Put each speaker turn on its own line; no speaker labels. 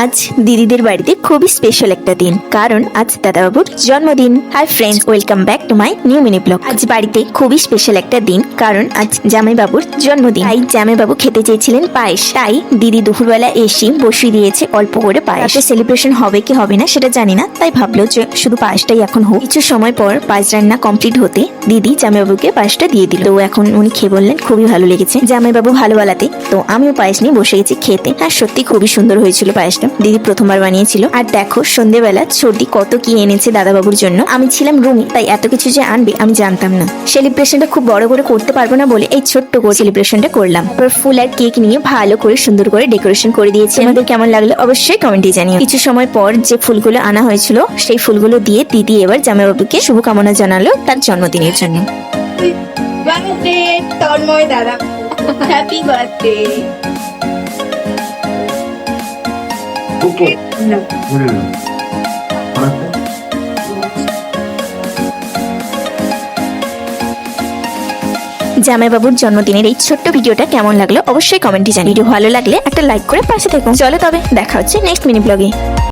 আজ দিদিদের বাড়িতে খুবই স্পেশাল একটা দিন, কারণ আজ দাদাবাবুর জন্মদিন। Hi friends, welcome back to my new mini blog. আজ বাড়িতে খুবই স্পেশাল একটা দিন, কারণ আজ জামাইবাবুর জন্মদিন। তাই জামাইবাবু খেতে চেয়েছিলেন পায়েস, তাই দিদি দুপুরবেলা এসে বসিয়ে দিয়েছে অল্প করে পায়েস। সেলিব্রেশন হবে কি হবে না সেটা জানি না, তাই ভাবলো যে শুধু পায়েসটাই এখন হোক। কিছু সময় পর পায়েস রান্না কমপ্লিট হতে দিদি জামাইবাবুকে পায়েসটা দিয়ে দিল। তো এখন উনি খেয়ে বললেন খুবই ভালো লেগেছে। জামাইবাবু ভালো বলাতে তো আমিও পায়েস নিয়ে বসে গেছি খেতে। আর সত্যি খুবই সুন্দর হয়েছিল পায়েসটা, দিদি প্রথমবার বানিয়েছিল। আর দেখো সন্ধ্যেবেলা ছোটি কত কি এনেছে দাদাবাবুর জন্য। আমি ছিলাম রুমে, তাই এত কিছু যে আনবে আমি জানতাম না। সেলিব্রেশনটা খুব বড় করে করতে পারবো না বলে এই ছোট্ট করে সেলিব্রেশনটা করলাম। ফুল আর কেক নিয়ে ভালো করে সুন্দর করে ডেকোরেশন করে দিয়েছি। আমাদের কেমন লাগলো অবশ্যই কমেন্টে জানিও। কিছু সময় পর যে ফুলগুলো আনা হয়েছিল সেই ফুলগুলো দিয়ে দিদি এবার জামাইবাবুকে শুভকামনা জানালো তার জন্মদিনের জন্য।
বার্থডে তন্ময় দাদা, হ্যাপি বার্থডে।
ওকে
জামাইবাবুর জন্মদিনের এই ছোট্ট ভিডিওটা কেমন লাগলো অবশ্যই কমেন্টে জানিও। ভিডিও ভালো লাগলে একটা লাইক করে পাশে থেকো। চলো তবে দেখা হচ্ছে নেক্সট মিনি ব্লগে।